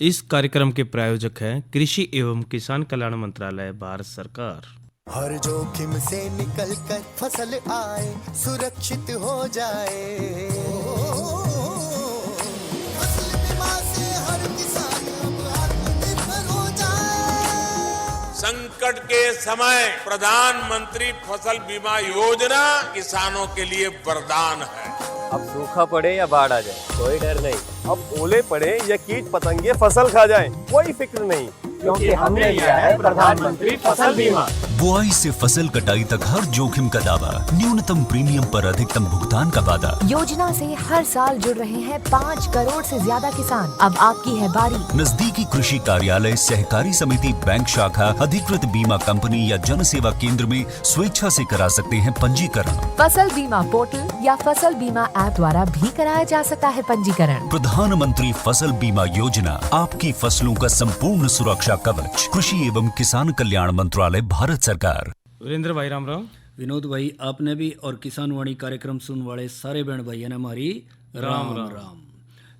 इस कार्यक्रम के प्रायोजक हैं कृषि एवं किसान कल्याण मंत्रालय, भारत सरकार। हर जोखिम से निकल कर फसल आए, सुरक्षित हो जाए। फसल बीमा से हर किसान अब आत्मनिर्भर हो जाए। संकट के समय प्रधानमंत्री फसल बीमा योजना किसानों के लिए वरदान है। अब सूखा पड़े या बाढ़ आ जाए, कोई डर नहीं। अब ओले पड़े या कीट पतंगे फसल खा जाए, कोई फिक्र नहीं, क्योंकि हमने लिया है प्रधानमंत्री फसल बीमा। बुआई से फसल कटाई तक हर जोखिम का दावा, न्यूनतम प्रीमियम पर अधिकतम भुगतान का वादा। योजना से हर साल जुड़ रहे हैं 5 करोड़ से ज्यादा किसान। अब आपकी है बारी। नजदीकी कृषि कार्यालय, सहकारी समिति, बैंक शाखा, अधिकृत बीमा कंपनी या जन सेवा केंद्र में स्वेच्छा से करा सकते हैं पंजीकरण। फसल बीमा पोर्टल या फसल बीमा ऐप द्वारा भी कराया जा सकता है पंजीकरण। प्रधानमंत्री फसल बीमा योजना, आपकी फसलों का संपूर्ण सुरक्षा कवच। कृषि एवं किसान कल्याण मंत्रालय, भारत सरकार। वीरेंद्र भाई राम राम। विनोद भाई, आपने भी और किसान वाणी कार्यक्रम सुनने वाले सारे बहन भाइयों ने हमारी राम राम।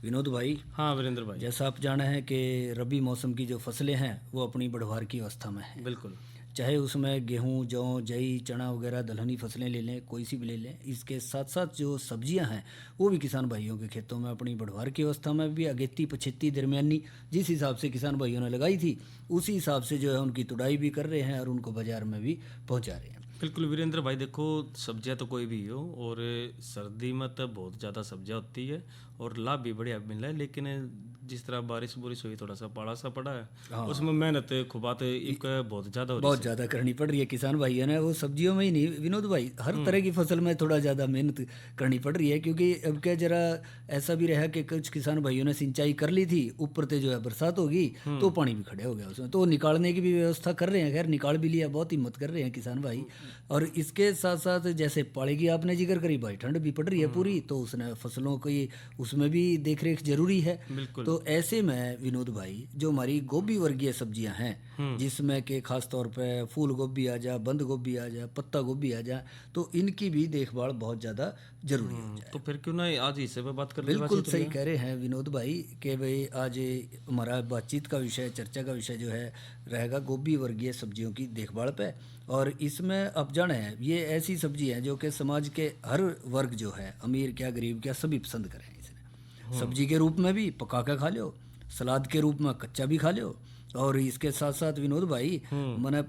विनोद भाई, हाँ वीरेंद्र भाई, जैसा आप जाने हैं कि रबी मौसम की जो फसलें हैं वो अपनी बढ़वार की अवस्था में हैं। बिल्कुल। चाहे उसमें गेहूं, जौ, जई, चना वगैरह दलहनी फसलें ले लें, कोई सी भी ले लें। इसके साथ साथ जो सब्जियां हैं वो भी किसान भाइयों के खेतों में अपनी बढ़वार की अवस्था में भी अगेती पछेती दरमियानी जिस हिसाब से किसान भाइयों ने लगाई थी उसी हिसाब से जो है उनकी तुड़ाई भी कर रहे हैं और उनको बाजार में भी पहुंचा रहे हैं। बिल्कुल वीरेंद्र भाई, देखो सब्जियां तो कोई भी हो, और सर्दी में तो बहुत ज़्यादा सब्जियां होती है और लाभ भी बढ़िया मिल रहा है, लेकिन जिस तरह बारिश बुरिश हुई, थोड़ा सा पाला सा पड़ा है, हाँ। उसमें मेहनत खुबात एक बहुत ज़्यादा बहुत ज़्यादा करनी पड़ रही है किसान भाइयों ने। वो सब्जियों में ही नहीं विनोद भाई, हर तरह की फसल में थोड़ा ज़्यादा मेहनत करनी पड़ रही है, क्योंकि अब क्या जरा ऐसा भी रहा कि कुछ किसान भाइयों ने सिंचाई कर ली थी, ऊपर से जो है बरसात होगी तो पानी भी खड़े हो गया उसमें, तो निकालने की भी व्यवस्था कर रहे हैं। खैर निकाल भी लिया, बहुत हिम्मत कर रहे हैं किसान भाई। और इसके साथ साथ जैसे पाले की आपने जिक्र करी भाई, ठंड भी पड़ रही है पूरी, तो उसने फसलों की उसमें भी देख रेख जरूरी है। तो ऐसे में विनोद भाई, जो हमारी गोभी वर्गीय सब्जियां हैं, जिसमें के खास तौर पे फूल गोभी आ जा, बंद गोभी आ जा, पत्ता गोभी आ जा, तो इनकी भी देखभाल बहुत ज़्यादा जरूरी हो जाए। तो फिर क्यों ना आज इससे पे बात कर ले। बिल्कुल सही कह रहे हैं विनोद भाई कि भाई आज हमारा बातचीत का विषय, चर्चा का विषय जो है रहेगा गोभी वर्गीय सब्जियों की देखभाल पे। और इसमें अब जाने हैं, ये ऐसी सब्जी है जो कि समाज के हर वर्ग जो है, अमीर क्या गरीब क्या, सभी पसंद करें इसने। सब्जी के रूप में भी पका के खा लो, सलाद के रूप में कच्चा भी खा लो, और इसके साथ साथ विनोद भाई मैंने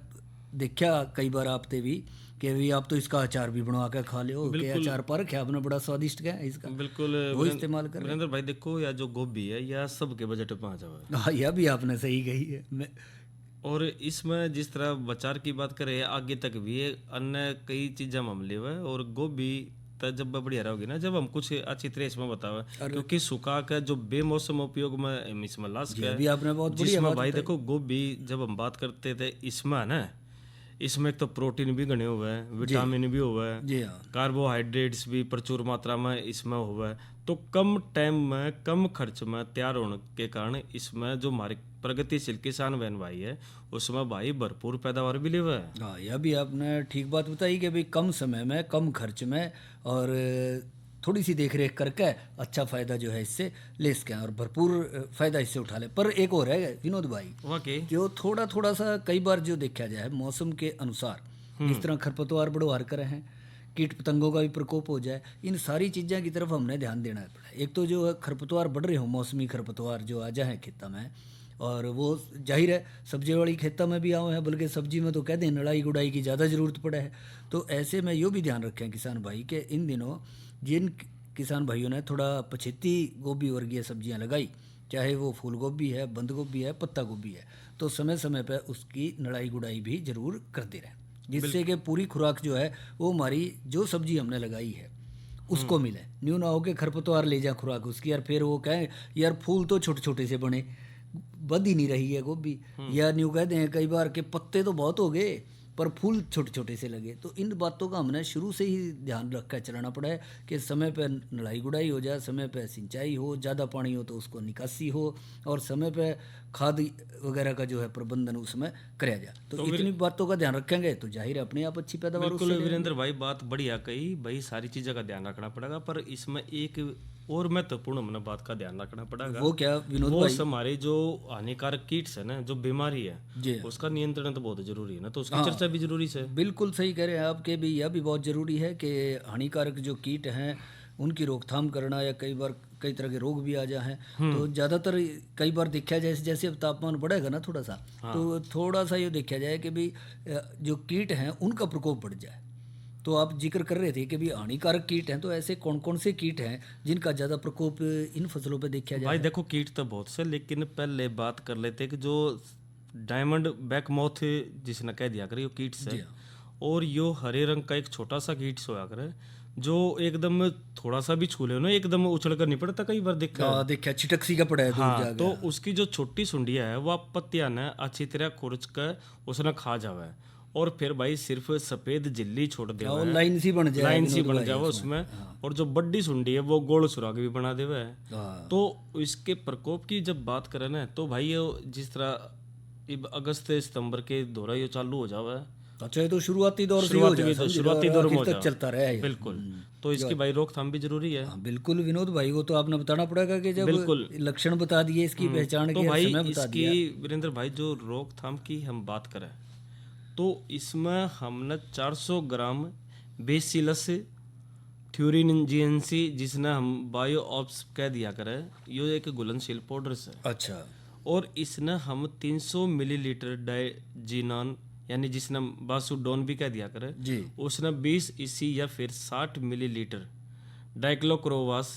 देखा कई बार आपते भी कि भी आप तो इसका अचार भी बनवा के खा लो, कि अचार पर क्या आपने बड़ा स्वादिष्ट क्या है इसका, बिल्कुल वो इस्तेमाल कर। वीरेंद्र भाई देखो, या जो गोभी है या सबके बजट में आ जाए। हाँ, यह भी आपने सही कही है। और इसमें जिस तरह बाजार की बात करें आगे तक भी अन्य कई चीज़ें मामले हुए, और गोभी जब बढ़िया रहोगी ना, जब हम कुछ अच्छी तरह इसमें बतावे, क्योंकि सुखा का जो बेमौसम उपयोग में इसमें लाश का भी आपने बहुत जिसमें भाई देखो गोभी जब हम बात करते थे इसमें ना, इसमें एक तो प्रोटीन भी गणे हुए हैं, विटामिन भी हुआ है, कार्बोहाइड्रेट्स भी प्रचुर मात्रा में इसमें हुआ है, तो कम टाइम में कम खर्च में तैयार होने के कारण इसमें जो हमारे प्रगतिशील किसान बहन भाई है उसमें भाई भरपूर पैदावार भी ले हुआ है। हाँ, यह भी आपने ठीक बात बताई कि भाई कम समय में कम खर्च में और थोड़ी सी देख रेख करके अच्छा फ़ायदा जो है इससे ले सकें और भरपूर फ़ायदा इससे उठा लें। पर एक और है विनोद भाई, जो थोड़ा थोड़ा सा कई बार जो देखा जाए मौसम के अनुसार इस तरह खरपतवार बढ़वार कर हैं, कीट पतंगों का भी प्रकोप हो जाए, इन सारी चीज़ों की तरफ हमने ध्यान देना पड़ा। एक तो जो खरपतवार बढ़ रहे हो, मौसमी खरपतवार जो आ जाए खेता में, और वो जाहिर है सब्जी वाली खेता में भी आए हैं, बल्कि सब्जी में तो कह दें लड़ाई गुड़ाई की ज़्यादा ज़रूरत पड़े है। तो ऐसे में यो भी ध्यान रखें किसान भाई कि इन दिनों जिन किसान भाइयों ने थोड़ा पछेती गोभी वर्गीय सब्जियां लगाई, चाहे वो फूल गोभी है, बंद गोभी है, पत्ता गोभी है, तो समय समय पर उसकी लड़ाई गुड़ाई भी जरूर करते रहें, जिससे कि पूरी खुराक जो है वो हमारी जो सब्जी हमने लगाई है उसको मिले। न्यू ना हो के खरपतवार ले जा खुराक उसकी, यार फिर वो कहें यार फूल तो छोटे छोटे से बने, बद ही नहीं रही है गोभी, या न्यू कहते हैं कई बार के पत्ते तो बहुत हो गए पर फूल छोटे छोटे से लगे। तो इन बातों का हमने शुरू से ही ध्यान रख कर चलाना पड़ा है कि समय पर नड़ाई गुड़ाई हो जाए, समय पर सिंचाई हो, ज़्यादा पानी हो तो उसको निकासी हो, और समय पर खाद वगैरह का जो है प्रबंधन उसमें कराया जाए। तो इतनी बातों का ध्यान रखेंगे तो जाहिर है अपने आप अच्छी पैदावार। बिल्कुल वीरेंद्र भाई, बात बढ़िया कही भाई, सारी चीज़ों का ध्यान रखना पड़ेगा, पर इसमें एक और महत्वपूर्ण हमने बात का ध्यान रखना पड़ेगा। वो क्या विनोद वो भाई? हमारे जो हानिकारक कीट्स है ना, जो बीमारी है, जी उसका नियंत्रण तो बहुत जरूरी है ना, तो उसकी चर्चा भी जरूरी है। बिल्कुल सही कह रहे हैं आपके भी, यह भी बहुत ज़रूरी है कि हानिकारक जो कीट हैं उनकी रोकथाम करना, या कई बार कई तरह के रोग भी आ जाए हैं तो ज़्यादातर कई बार देखा जाए जैसे अब तापमान बढ़ेगा ना थोड़ा सा, तो थोड़ा सा ये देखा जाए कि भी जो कीट हैं उनका प्रकोप बढ़ जाए। तो आप जिक्र कर रहे थे कि भी हानिकारक कीट हैं, तो ऐसे कौन कौन से कीट हैं जिनका ज़्यादा प्रकोप इन फसलों पे देखा जाए? भाई देखो, कीट तो बहुत से, लेकिन पहले बात कर लेते कि जो डायमंड बैकमोथ जिसने कह दिया करे, यो कीट्स है, और यो हरे रंग का एक छोटा सा कीट्स होया करे, जो एकदम थोड़ा सा भी छू ले ना एकदम उछल कर नहीं पड़ता, कई बार देखा छिटक सी का पड़ा है दूर हाँ, जाके। तो उसकी जो छोटी सुंडिया है वह पत्तियां ने अच्छी तरह खुरच कर उसने खा जावे, और फिर भाई सिर्फ सफेद झिल्ली छोड़ दे, लाइन सी बन जाए, लाइन सी बन जावे उसमें, और जो बड्डी सुंडी है वो गोल सुराग भी बना देवे। तो इसके प्रकोप की जब बात करें ना, तो भाई ये जिस तरह अगस्त सितंबर के दौरा ये चालू हो जावे। अच्छा, ये तो शुरुआती दौर से शुरुआती दौर में तक चलता रहा है। बिल्कुल, तो इसकी भाई रोकथाम भी जरूरी है। बिल्कुल विनोद भाई, वो तो आपने बताना पड़ेगा कि जब बिल्कुल लक्षण बता दिए इसकी पहचान तो के, भाई समय बता दिया। इसकी वीरेंद्र भाई जो रोकथाम की हम बात करें, तो इसमें हमने 400 ग्राम बेसिलस थ्यूरिनजियंसी, जिसने हम बायो ऑप्स कह दिया करे, यो एक घुलनशील पाउडर है। अच्छा, और इसने हम 300 मिलीलीटर डाइजीनॉन, यानी जिसने बासुडोन भी कह दिया करे जी, उसने 20 इसी या फिर 60 मिलीलीटर डाइक्लोक्रोवास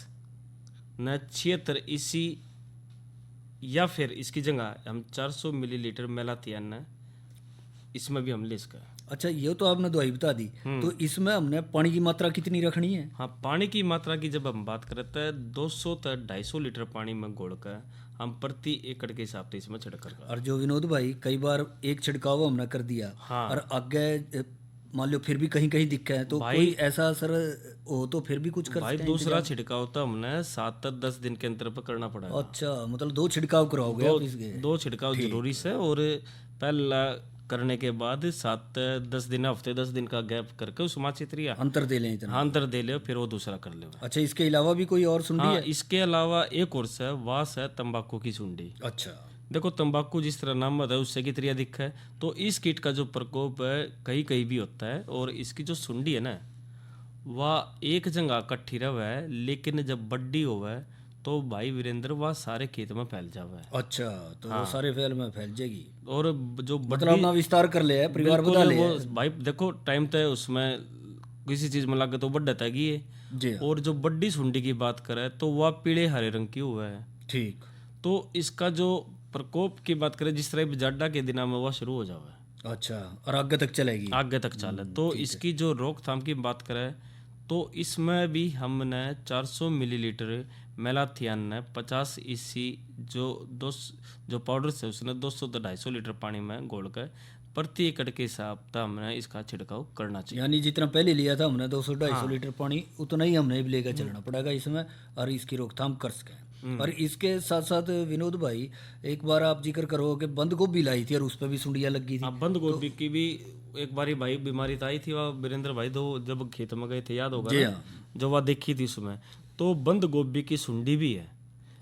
न 76 इसी, या फिर इसकी जगह हम 400 मिलीलीटर मेलाथियान न इसमें भी हम ले इसका। अच्छा, ये तो आपने दवाई बता दी, तो इसमें हमने पानी की मात्रा कितनी रखनी है? हाँ, पानी की मात्रा की जब हम बात करते हैं 200 तक 250 लीटर पानी में घोल कर हम प्रति एकड़ के हिसाब से इसमें छिड़क कर। और जो विनोद भाई कई बार एक छिड़काव हमने कर दिया, हाँ, और आगे मान लो फिर भी कहीं कहीं दिक्कत है, तो कोई ऐसा असर हो तो फिर भी कुछ कर भाई सकते हैं? दूसरा छिड़काव तो हमने 7 तक 10 दिन के अंतर पर करना पड़ेगा। अच्छा, मतलब 2 छिड़काव कराओगे आप इसके? 2 छिड़काव जरूरी है, और पहला करने के बाद 7 10 दिन, हफ्ते 10 दिन का गैप करके उसमें अच्छी तरह अंतर दे लें इतना। हाँ, अंतर दे ले, फिर वो दूसरा कर ले। अच्छा, इसके अलावा भी कोई और सुंडी हाँ, है? इसके अलावा एक और है, वास है तंबाकू की सुंडी। अच्छा, देखो, तंबाकू जिस तरह नाम बताया उससे की तरह दिखा है, तो इस कीट का जो प्रकोप है कहीं कहीं भी होता है, और इसकी जो सुंडी है ना वह एक जगह इकट्ठी रहा है, लेकिन जब बड्डी होवे तो भाई वीरेंद्र वह सारे खेत में फैल जावे। अच्छा, तो वो सारे फैल में फैल जाएगी, और जो मतलब अपना विस्तार कर ले, परिवार बता ले। वो भाई देखो, टाइम तय उसमें किसी चीज में लगे तो बढ़ता है ये जी। और जो बड्डी सुंडी की बात करें तो वह पीले हरे रंग की हुआ है। ठीक, तो इसका जो प्रकोप की बात करें, जिस तरह जाड़ा के दिनों में वह शुरू हो जावे, अच्छा, और आगे तक चलेगी? आगे तक चले। तो इसकी जो रोकथाम की बात करें तो इसमें भी हमने 400 मिलीलीटर मेलाथियान ने 50 इसी जो पाउडर है उसने 200 से 250 लीटर पानी में घोल कर प्रति एकड़ के हिसाब से हमने इसका छिड़काव करना चाहिए। यानी जितना पहले लिया था हमने 200-250 लीटर पानी, उतना ही हमने भी लेकर चलना पड़ेगा इसमें, और इसकी रोकथाम कर सकें। और इसके साथ साथ विनोद भाई, एक बार आप जिक्र करो कि बंद गोभी लाई थी और उस पर भी सुंडियां लगी थी। अब बंद गोभी की भी एक बारी भाई बीमारी तो आई थी, वह वीरेंद्र भाई दो जब खेत में गए थे, याद होगा ना, जो वह देखी थी उसमें, तो बंद गोभी की सुंडी भी है।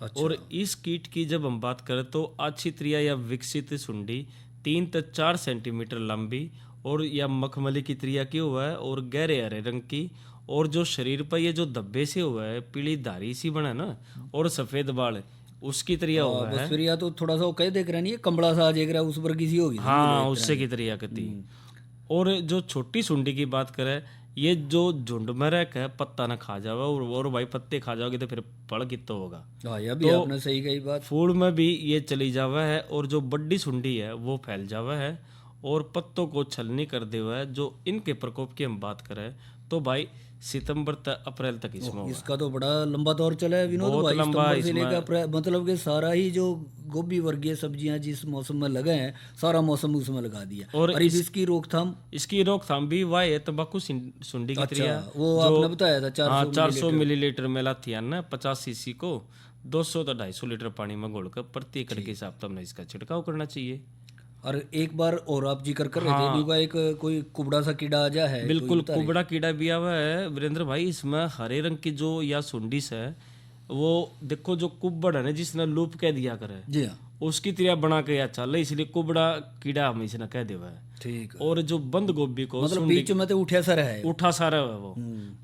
अच्छा। और इस कीट की जब हम बात करें तो अच्छी त्रिया या विकसित सुंडी 3 से 4 सेंटीमीटर लंबी और या मखमली की त्रिया की हुआ है और गहरे हरे रंग की, और जो शरीर पर ये जो धब्बे से हुआ है पीली धारी सी बना ना, और सफेद बाल उसकी त्रिया हुआ है। फिर या तो थोड़ा सा वो कह देख रहा नहीं है, कंबला सा देख रहा है, उस पर किसी होगी। हाँ, उससे की त्रिया कहती। और जो छोटी सुंडी की बात करें, ये जो झुंड में रह के पत्ता ना खा जावे, और भाई पत्ते खा जाओगे तो फिर फल कितना होगा। हाँ, यह भी आपने सही कही बात। फूल में भी ये चली जावा है, और जो बड्डी सुंडी है वो फैल जावा है और पत्तों को छलनी कर दे हुआ है। जो इनके प्रकोप की हम बात करें तो भाई सितंबर तक अप्रैल तक इसमें होगा। इसका तो बड़ा लंबा दौर चला है विनोद भाई, सितंबर से लेकर अप्रैल, मतलब कि सारा ही जो गोभी वर्गीय सब्जियां जिस मौसम में लगे हैं सारा मौसम उसमें लगा दिया। और इसकी रोकथाम भी वह है तंबाकू सुंडी की त्रिया, वो आपने बताया था 400 मिलीलीटर मेलाथियान ना 50 सीसी को 200 से 250 लीटर पानी में घोलकर प्रति एकड़ के हिसाब से हमने इसका छिड़काव करना चाहिए। और एक बार और आप जिक्र कर रहे थे एक कोई कुबड़ा सा कीड़ा आ जा है। बिल्कुल, कुबड़ा कीड़ा भी आवा है वीरेंद्र भाई। इसमें हरे रंग की जो या सुंडिस है वो देखो जो कुब्बड़ है ना जिसने लूप कह दिया करे जी हाँ उसकी तरह बना के या चल इसलिए कुबड़ा कीड़ा हम इसने कह देवा है। ठीक है। और जो बंद गोभी को मतलब बीच में तो उठा सा है उठा सारा है वो।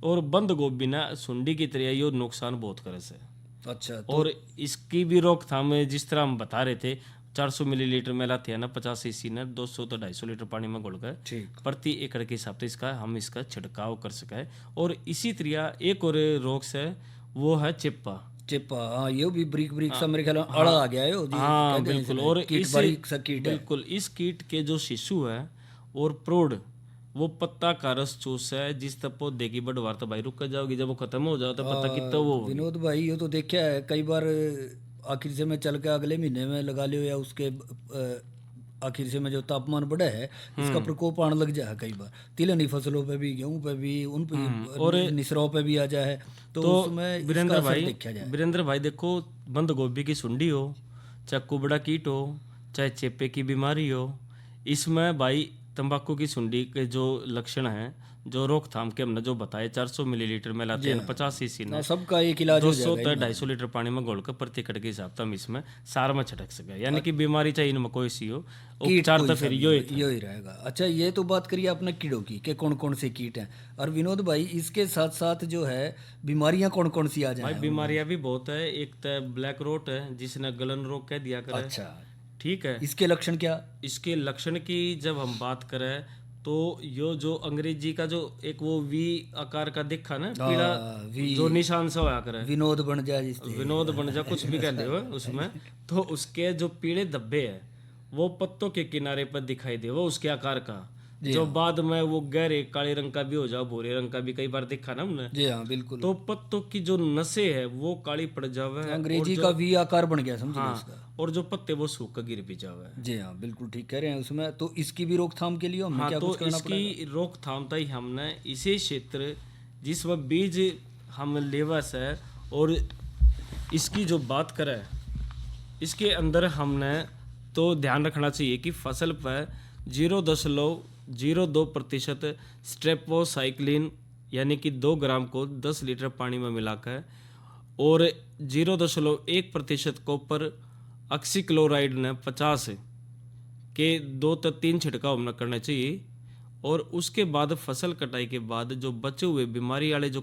और बंद गोभी ना सुंडी की तरह ये नुकसान बहुत करे से। अच्छा और इसकी भी रोकथाम जिस तरह हम बता रहे थे 400 मिलीलीटर में लाते हैं ना 50 सीसी ने 200 तो 250 लीटर पानी में घोल कर ठीक प्रति एकड़ के हिसाब से इसका छिड़काव कर सके। और इसी तरह एक और रोग से वो है चिप्पा। हाँ ये भी ब्रिक सा मेरे ख्याल में अड़ा आ गया है वो जी, हाँ कहते हैं बिल्कुल। इसे, और कीट बारीक सा कीट है। बिल्कुल इस कीट के जो शिशु है और प्रौढ़ वो पत्ता का रस चूस है जिस तक पौधे की बढ़वार तो भाई रुक जाओगी जब वो खत्म हो जाओ तो पत्ता कितना वो होगी। विनोद भाई ये तो देखा है कई बार आखिर से में चल के अगले महीने में लगा लियो या उसके आखिर से में जो तापमान बढ़ा है इसका प्रकोप आने लग जाए कई बार तिलहनी फसलों पे भी गेहूं पे भी उन पे और निसरों पे भी आ जाए तो उसमें वीरेंद्र भाई देखो बंद गोभी की सुंडी हो चाहे कुबड़ा कीट हो चाहे चेपे की बीमारी हो इसमें भाई तंबाकू की सुंडी के जो लक्षण हैं जो रोकथाम के हमने जो बताए 400 मिलीलीटर में लाते हैं 50 सीसी ने सबका एक इलाज हो 200 जाएगा। तक 250 लीटर पानी में घोल कर प्रति एकड़ के हिसाब से हम इसमें सार में छिड़क सके यानी कि बीमारी चाहे इनमें कोई सी हो उपचार तो फिर यो ही रहेगा। अच्छा ये तो बात करिए अपने कीड़ों की कि कौन कौन से कीट हैं और विनोद भाई इसके साथ साथ जो है बीमारियां कौन कौन सी आ जाए। भाई बीमारियां भी बहुत है। एक तो ब्लैक रोट है जिसने गलन रोग कह दिया करे। अच्छा ठीक है। इसके लक्षण क्या? इसके लक्षण की जब हम बात करें तो यो जो अंग्रेजी का जो एक वो वी आकार का दिखा ना पीला जो निशान सा होया करे विनोद बन जाए विनोद बन जा कुछ भी कह दे उसमें तो उसके जो पीले धब्बे है वो पत्तों के किनारे पर दिखाई दे वो उसके आकार का जो बाद में वो गहरे काले रंग का भी हो जाओ भूरे रंग का भी कई बार देखा ना हमने। जी हाँ बिल्कुल। तो पत्तों की जो नसें है वो काली पड़ जावे है अंग्रेजी का वी आकार बन गया समझ इसका। और जो पत्ते वो सूख कर गिर भी जावे। जी हाँ बिल्कुल ठीक कह रहे हैं उसमें। तो इसकी भी रोकथाम के लिए हमें क्या तो कुछ करना इसकी रोकथाम तो हमने इसी क्षेत्र जिसमें बीज हम लेवस है और इसकी जो बात करें इसके अंदर हमने तो ध्यान रखना चाहिए कि फसल पर 0.02% स्ट्रेप्टोसाइक्लिन यानी कि 2 ग्राम को 10 लीटर पानी में मिलाकर और 0.1% कॉपर ऑक्सीक्लोराइड ने 50 के 2 से 3 छिड़काव हमने करना चाहिए। और उसके बाद फसल कटाई के बाद जो बचे हुए बीमारी वाले जो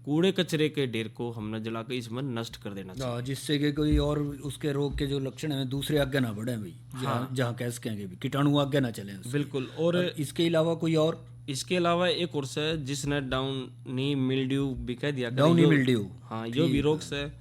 कूड़े कचरे के ढेर को हमने जलाकर इसमें नष्ट कर देना चाहिए जिससे कि कोई और उसके रोग के जो लक्षण हैं दूसरे आगे ना बढ़े भाई। जहाँ कह सकेंगे भी कीटाणु आगे ना चले बिल्कुल। और इसके अलावा कोई और इसके अलावा एक और से जिसने डाउनी मिल्ड्यू भी कह दिया डाउनी मिल्ड्यू। हाँ यो भी रोग से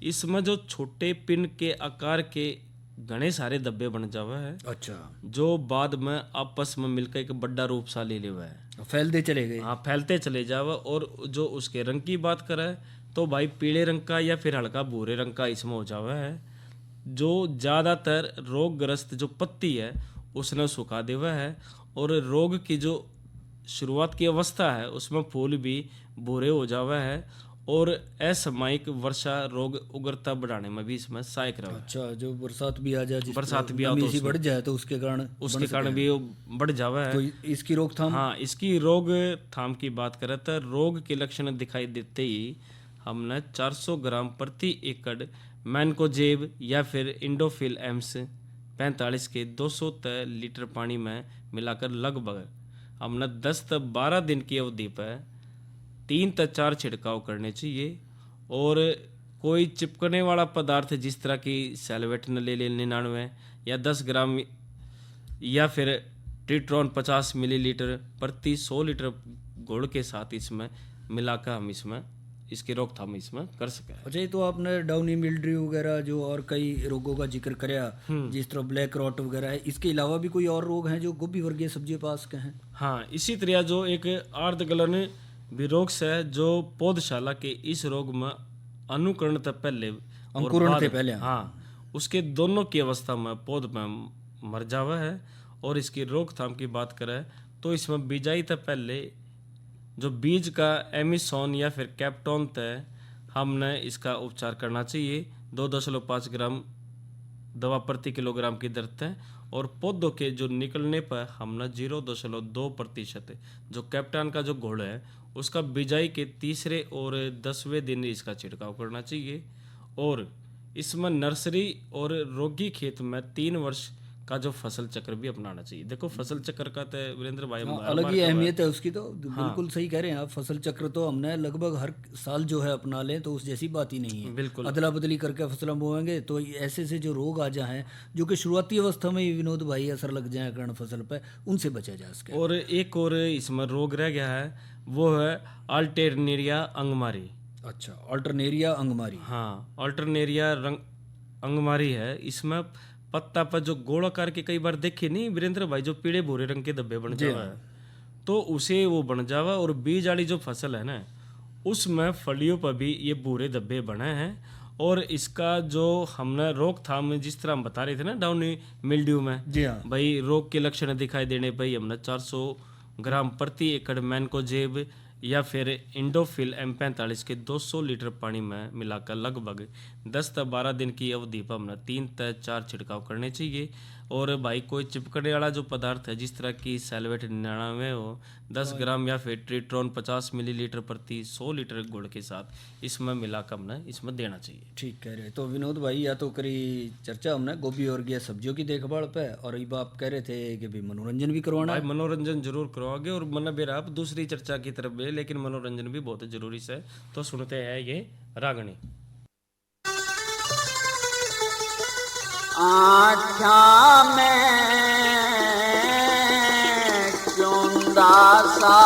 इसमें जो छोटे पिन के आकार के घने सारे धब्बे बन जावे है। अच्छा। जो बाद में आपस में मिलकर एक बड़ा रूप सा ले लेवा है फैलते चले गए। हाँ फैलते चले जावे। और जो उसके रंग की बात करें तो भाई पीले रंग का या फिर हल्का भूरे रंग का इसमें हो जावा है। जो ज़्यादातर रोगग्रस्त जो पत्ती है उसने सुखा देवा है। और रोग की जो शुरुआत की अवस्था है उसमें फूल भी भूरे हो जावा है। और असामयिक वर्षा रोग उग्रता बढ़ाने में भी इसमें सहायक रहा। अच्छा जो बरसात भी आ जाए बरसात भी तो बढ़ जाए तो उसके कारण भी बढ़ जावा है। तो इसकी रोकथाम। हाँ इसकी रोकथाम की बात करें तो रोग के लक्षण दिखाई देते ही हमने 400 ग्राम प्रति एकड़ मैनकोजेब या फिर इंडोफिल एम्स 45 के 200 लीटर पानी में मिलाकर लगभग हमने 10 से 12 दिन की अवधि पर 3 से 4 छिड़काव करने चाहिए। और कोई चिपकने वाला पदार्थ जिस तरह की सैलवेट न ले 99 या 10 ग्राम या फिर ट्रिट्रॉन 50 मिलीलीटर प्रति 100 लीटर गुड़ के साथ इसमें मिलाकर हम इसमें इसकी रोकथाम इसमें कर सके। अच्छा ये तो आपने डाउनी मिल्ड्यू वगैरह जो और कई रोगों का जिक्र कराया जिस तरह ब्लैक रॉट वगैरह है। इसके अलावा भी कोई और रोग हैं जो गोभी वर्गीय सब्जियों पास के हैं? हाँ इसी तरह जो एक आर्द्रगलन भी रोग से है जो पौधशाला के इस रोग में अनुकरण से पहले अंकुरण से पहले हाँ उसके दोनों की अवस्था में पौध में मर जावा है। और इसकी रोकथाम की बात करें तो इसमें बिजाई से पहले जो बीज का एमिसोन या फिर कैप्टोन तय हमने इसका उपचार करना चाहिए 2.5 ग्राम दवा प्रति किलोग्राम की दर है। और पौधों के जो निकलने पर हमने 0.2% जो कैप्टन का जो घोल है उसका बिजाई के तीसरे और 10वें दिन इसका छिड़काव करना चाहिए। और इसमें नर्सरी और रोगी खेत में 3 वर्ष का जो फसल चक्र भी अपनाना चाहिए। देखो फसल चक्र का तो वीरेंद्र भाई अलग ही अहमियत है उसकी, तो बिल्कुल सही कह रहे हैं आप। फसल चक्र तो हमने लगभग हर साल जो है अपना लें तो उस जैसी बात ही नहीं है। बिल्कुल अदला बदली करके फसल बोएंगे तो ऐसे से जो रोग आ जाए जो कि शुरुआती अवस्था में ही विनोद भाई असर लग जाए कारण फसल पे, उनसे बचा जा सके। और एक और इसमें रोग रह गया है, वो है अल्टरनेरिया अंगमारी। अच्छा, अल्टरनेरिया अंगमारी। हाँ, अल्टरनेरिया अंगमारी है। इसमें पत्ता पर जो गोलाकार के कई बार देखे नहीं वीरेंद्र भाई, जो पीले भूरे रंग के धब्बे बन जावा है, तो उसे वो बन जावा। और बीज वाली जो फसल है ना, उसमें फलियों पर भी ये भूरे धब्बे बने हैं। और इसका जो हमने रोकथाम जिस तरह हम बता रहे थे ना डाउनी मिल्ड्यू में, जी हाँ भाई रोग के लक्षण दिखाई देने पर हमने 400 ग्राम प्रति एकड़ मैनकोजेब या फिर इंडोफिल M45 के 200 लीटर पानी में मिलाकर लगभग 10 से 12 दिन की अवधि पर हमने 3 से 4 छिड़काव करने चाहिए। और भाई कोई चिपकने वाला जो पदार्थ है जिस तरह की सैल्वेट 99 हो 10 ग्राम या फिर ट्रिट्रोन 50 मिलीलीटर प्रति 100 लीटर गुड़ के साथ इसमें मिलाकर हमने इसमें देना चाहिए। ठीक कह रहे। तो विनोद भाई या तो करी चर्चा हमने गोभी और गया सब्जियों की देखभाल पे, और अब आप कह रहे थे कि भी मनोरंजन भी करवाना है। भाई मनोरंजन जरूर करवाओगे और मन बेरा आप दूसरी चर्चा की तरफ भी, लेकिन मनोरंजन भी बहुत जरूरी है। तो सुनते हैं ये रागनी। आँखा में चुंदा सा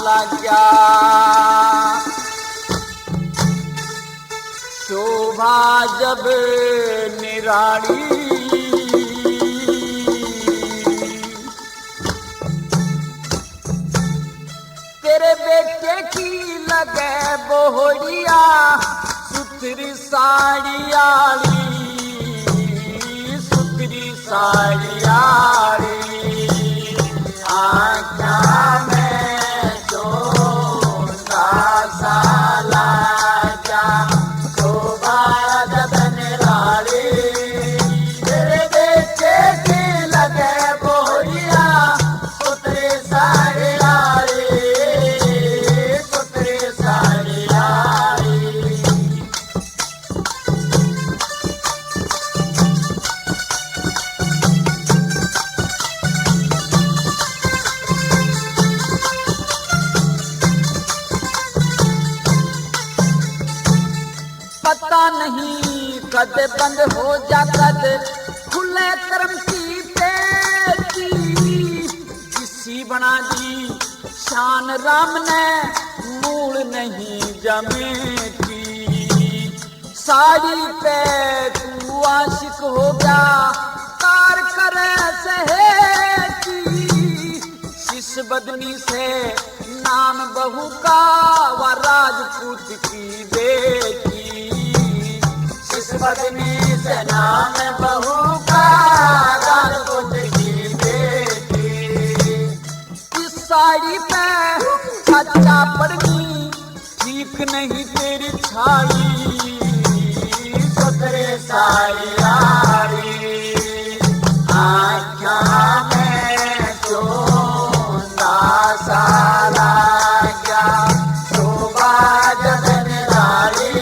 लगा शोभा जब निराली, तेरे बेटे की लगे बोहड़िया सुथरी साड़ियाली, सुथरी साड़ियाली। आँखा में चोंदा सा लगा शोभा जब निराली, तेरे बेटे की लगे बोहड़िया सुथरी साड़ियाली, सुथरी साड़ियाली। पता नहीं कद बंद हो जा कद खुले कर्म की पेटी, किसी बना दी शान राम ने मूल नहीं जमेटी। साड़ी पे तू आशिक हो गया कार करे सहेटी, शिश बदनी से नाम बहू का व राजपूत की बेटी, बदनी से नाम बहू का राजपूत की बेटी। इस साड़ी पे अच्छा पड़नी ठीक नहीं तेरी छाड़ी, सुथरे साड़ियाली। आँखों में चोंदा सा लगा शोभा जब निराली,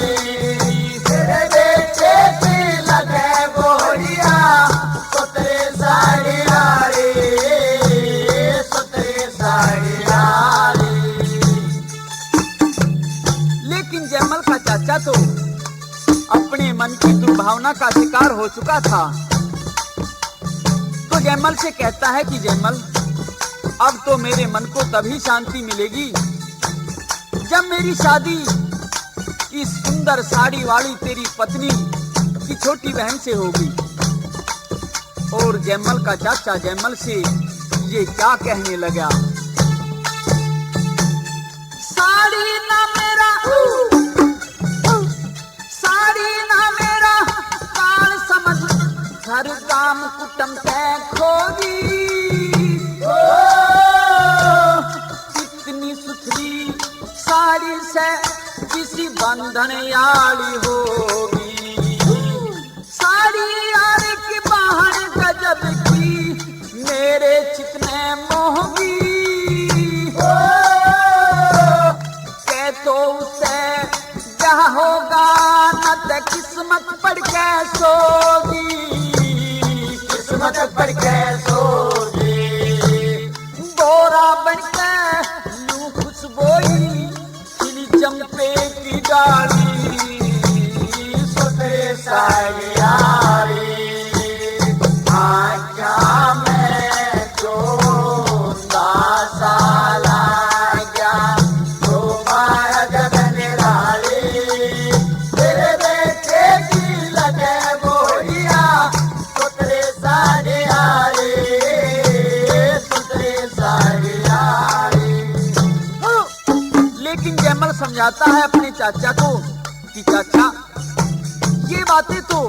तेरे बेटे की लगे बोहड़िया सुथरे साड़ियाली, सुथरे साड़ियाली। लेकिन जयमल का चाचा तो अपने मन की दुर्भावना का शिकार हो चुका था, तो जयमल से कहता है कि जयमल अब तो मेरे मन को तभी शांति मिलेगी जब मेरी शादी इस सुंदर साड़ी वाली तेरी पत्नी की छोटी बहन से होगी। और जयमल का चाचा जयमल से ये क्या कहने लगा, साड़ी ना मेरा साड़ी ना मेरा काल समझ घर काम कुटम तय खोगी, कितनी सुथरी साड़ी से किसी बंधन याली होगी। साड़ी यार की बाहर गजब की मेरे चितने मोहगी, किस्मत पढ़ के सोगी, किस्मत पढ़ के सोगी, गोरा बन के लूं खुशबोई खिली चंपे की डाली, सुतरे सारी यारी आजा मैं चोंदा साला गया तो माया जगन राली, तेरे बेटे की लगे बोलिया सुतरे सारी यारी, सुतरे सारी यारी। लेकिन जयमल समझाता है अपने चाचा को कि चाचा ये बातें तो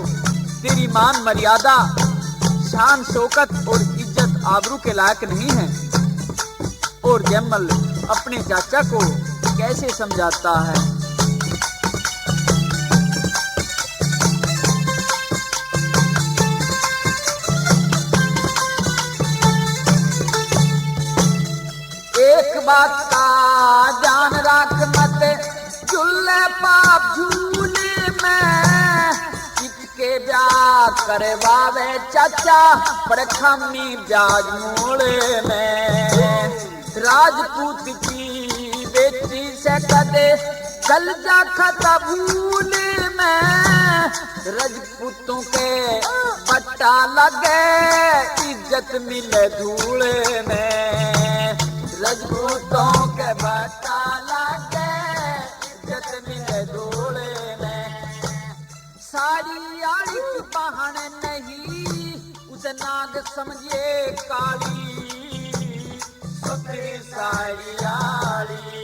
तेरी मान मर्यादा, शान शौकत और इज्जत आबरू के लायक नहीं है। और जयमल अपने चाचा को कैसे समझाता है। एक बात का ध्यान रख मत झूले पाप झूले में, चिटके ब्याह करवावे चाचा पर खमी ब्याज मोड़े में, राजपूत की बेटी से कदे कल जा खता भूले में, राजपूतों के पट्टा लगे इज्जत मिले धूले में, राजपूतों के पट्टा लगे इज्जत मिले धूले में, सारी आड़ी की बहाने नहीं उसे नाग समझिए काली, सुतरी सारी आड़ी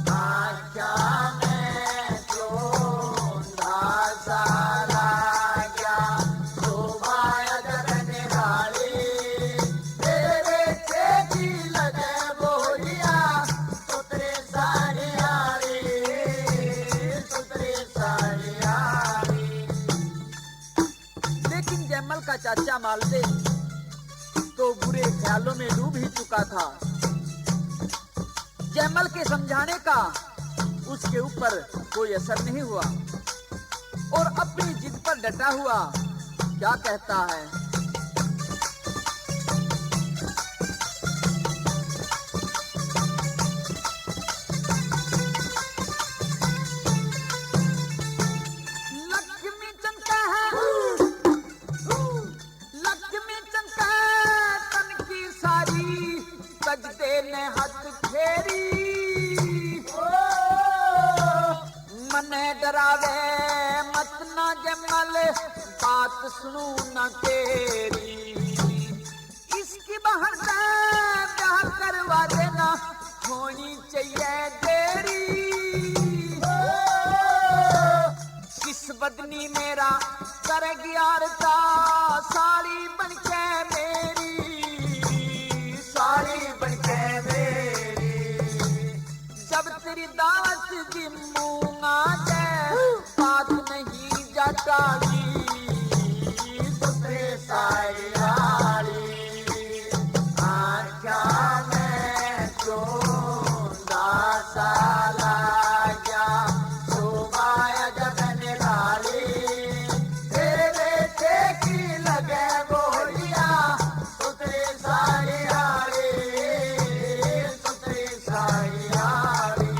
आजा मैं चोंदा साला गया तो माया जगन राली, तेरे चेती लगे बोलिया सुतरी सारी आड़ी, सुतरी सारी आड़ी। लेकिन जयमल का चाचा मालदे तो बुरे ख्यालों में डूब ही चुका था। जयमल के समझाने का उसके ऊपर कोई असर नहीं हुआ और अपनी जिद पर डटा हुआ क्या कहता है। लक्ष्मी चमका है, लक्ष्मी चमका तन की सारी, सजदे ने हाथ फेरी, मने डरावे मत ना जयमल बात सुनू न तेरी, इसकी बहन से ब्याह करवा देना होनी चाहिए देरी, किस बदनी मेरा करेगी आरता साड़ी बनके मेरी, साड़ी बनके मेरी, जब तेरी दावत जिम्मूंगा जय बात नहीं जटाली, सुतरे सारी आड़ी आजा मैं चोंदा साला गया तो माया जगन राली, तेरे बेटे की लगे बोलिया सुतरे सारी आड़ी, सुतरे सारी आड़ी।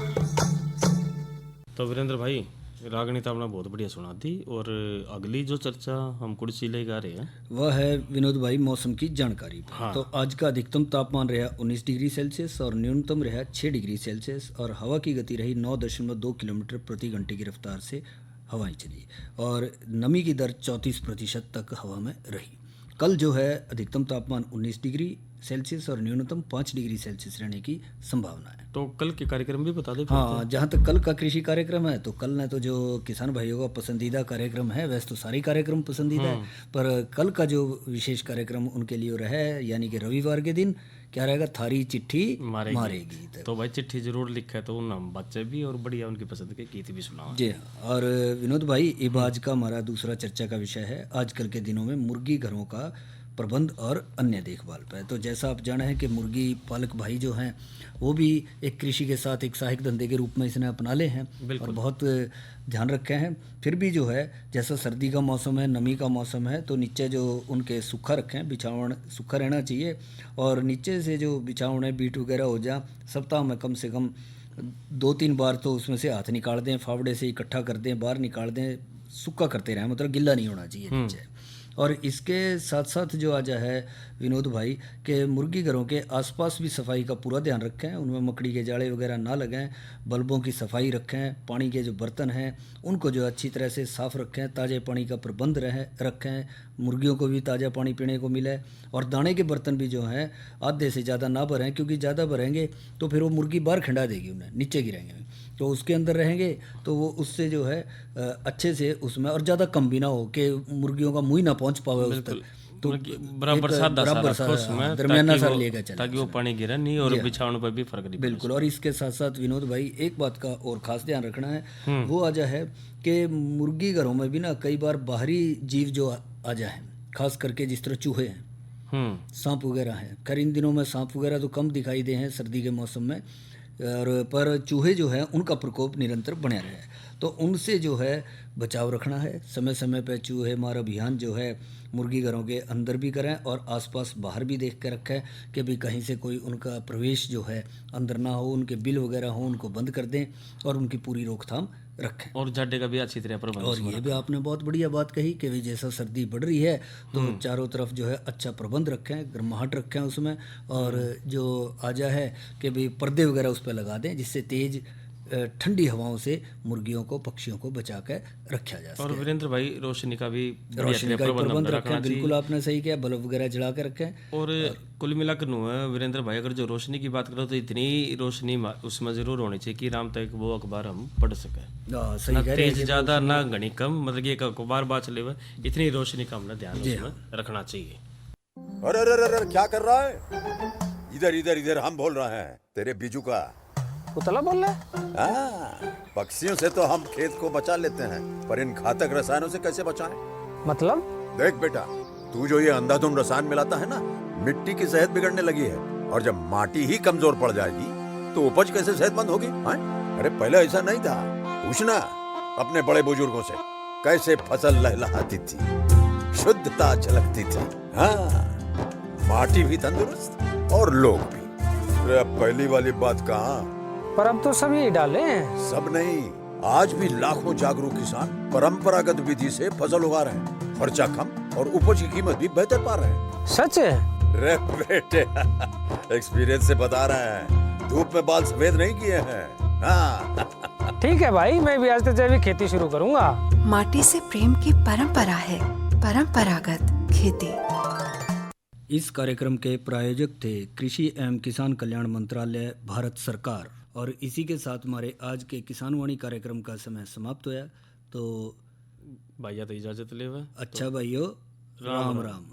तो वीरेंद्र भाई रागनी तो आपने बहुत बढ़िया सुना दी, और अगली जो चर्चा हम कुर्सी लेकर आ रहे हैं वह है विनोद भाई मौसम की जानकारी। हाँ। तो आज का अधिकतम तापमान रहा 19 डिग्री सेल्सियस और न्यूनतम रहा 6 डिग्री सेल्सियस, और हवा की गति रही 9.2 किलोमीटर प्रति घंटे की रफ्तार से हवाएं चली, और नमी की दर 34% तक हवा में रही। कल जो है अधिकतम तापमान 19 डिग्री सेल्सियस और न्यूनतम 5 डिग्री सेल्सियस रहने की संभावना है। तो कल के कार्यक्रम भी बता दे। हाँ, जहाँ तक कल का कृषि कार्यक्रम है तो कल ने तो जो किसान भाइयों का पसंदीदा कार्यक्रम है, वैसे तो सारे कार्यक्रम पसंदीदा है, पर कल का जो विशेष कार्यक्रम उनके लिए रहा है, यानी कि रविवार के दिन क्या रहेगा, थारी चिट्ठी मारेगी। तो भाई चिट्ठी जरूर लिखा है, तो उन हम बच्चे भी और बढ़िया उनकी पसंद के गीत भी सुना जी हाँ। और विनोद भाई, अब आज का हमारा दूसरा चर्चा का विषय है, आजकल के दिनों में मुर्गी घरों का प्रबंध और अन्य देखभाल पर। तो जैसा आप जाना है कि मुर्गी पालक भाई जो हैं वो भी एक कृषि के साथ एक सहायक धंधे के रूप में इसने अपना ले हैं और बहुत ध्यान रखे हैं। फिर भी जो है जैसा सर्दी का मौसम है, नमी का मौसम है, तो नीचे जो उनके सूखा रखें, बिछावन सूखा रहना चाहिए और नीचे से जो बिछावन है बीट वगैरह हो जा, सप्ताह में कम से कम 2-3 बार तो उसमें से हाथ निकाल दें, फावड़े से इकट्ठा कर दें, बाहर निकाल दें, सूखा करते रहें, मतलब गिल्ला नहीं होना चाहिए नीचे। और इसके साथ साथ जो आज है विनोद भाई के मुर्गी घरों के आसपास भी सफाई का पूरा ध्यान रखें, उनमें मकड़ी के जाले वगैरह ना लगाएं, बल्बों की सफाई रखें, पानी के जो बर्तन हैं उनको जो अच्छी तरह से साफ़ रखें, ताज़े पानी का प्रबंध रखें, मुर्गियों को भी ताज़ा पानी पीने को मिले और दाने के बर्तन भी जो हैं आधे से ज़्यादा ना भरें, क्योंकि ज़्यादा भरेंगे तो फिर वो मुर्गी बाहर खिंडा देगी, उन्हें नीचे गिरेंगे, तो उसके अंदर रहेंगे तो वो उससे जो है अच्छे से उसमें और ज़्यादा कम भी ना हो कि मुर्गियों का मुँह ना पहुँच पावे उस तक, तो बराबर दरमियाना सा लेकर चले ताकि वो पानी गिरे नहीं और बिछावन पर भी फर्क नहीं। बिल्कुल। और इसके साथ साथ विनोद भाई एक बात का और खास ध्यान रखना है, वो आ है कि मुर्गी घरों में भी ना कई बार बाहरी जीव जो आ जाए, खास करके जिस तरह चूहे हैं, सांप वगैरह हैं। खैर इन दिनों में सांप वगैरह तो कम दिखाई दे हैं सर्दी के मौसम में, और पर चूहे जो है उनका प्रकोप निरंतर बने रहे, तो उनसे जो है बचाव रखना है। समय समय पर चूहे मार अभियान जो है मुर्गी घरों के अंदर भी करें और आसपास बाहर भी देख कर रखें कि भी कहीं से कोई उनका प्रवेश जो है अंदर ना हो, उनके बिल वगैरह हो उनको बंद कर दें और उनकी पूरी रोकथाम रखें। और जाडे का भी अच्छी तरह प्रबंध। और ये भी आपने बहुत बढ़िया बात कही कि भाई जैसा सर्दी बढ़ रही है तो चारों तरफ जो है अच्छा प्रबंध रखें, गर्माहट रखें उसमें, और जो आजा है कि भाई पर्दे वगैरह उस पर लगा दें जिससे तेज़ ठंडी हवाओं से मुर्गियों को, पक्षियों को बचा कर रखा जा सके। और वीरेंद्र भाई रोशनी का भी प्रबंध रखें, बिल्कुल आपने सही किया, बल्ब वगैरह जला कर रखें। और कुल मिलाकर वीरेंद्र भाई अगर जो रोशनी की बात करो तो इतनी रोशनी उसमें जरूर होनी चाहिए कि राम तक वो अखबार हम पढ़ सके, सही तेज ज्यादा ना घनी कम, मतलब कि एक अखबार बात ले इतनी रोशनी का हमने ध्यान उसमें रखना चाहिए। अरे अरे अरे क्या कर रहा है? इधर इधर इधर हम बोल रहे हैं तेरे बीजू का पुतला बोल रहा है? पक्षियों से तो हम खेत को बचा लेते हैं, पर इन घातक रसायनों से कैसे बचाएं? मतलब? देख बेटा, तू जो ये अंधाधुंध रसायन मिलाता है ना, मिट्टी की सेहत बिगड़ने लगी है, और जब माटी ही कमजोर पड़ जाएगी तो उपज कैसे सेहतमंद होगी? अरे पहले ऐसा नहीं था, पूछना अपने बड़े बुजुर्गों से, कैसे फसल लहलहाती थी, शुद्धता झलकती थी, माटी भी तंदुरुस्त और लोग भी। अरे अब पहली वाली बात कहाँ, पर अब तो सब यही डाले हैं। सब नहीं, आज भी लाखों जागरूक किसान परंपरागत विधि से फसल उगा रहे हैं, खर्चा कम और उपज की कीमत भी बेहतर पा रहे हैं। सच है? रे बेटे एक्सपीरियंस से बता रहे हैं, धूप में बाल सफेद नहीं किए हैं। ठीक है भाई, मैं भी आज से जैविक खेती शुरू करूंगा। माटी से प्रेम की परंपरा है परंपरागत खेती। इस कार्यक्रम के प्रायोजक थे कृषि एवं किसान कल्याण मंत्रालय, भारत सरकार। और इसी के साथ हमारे आज के किसान वाणी कार्यक्रम का समय समाप्त हुआ। तो भैया तो इजाजत ले। अच्छा भाइयों, राम राम।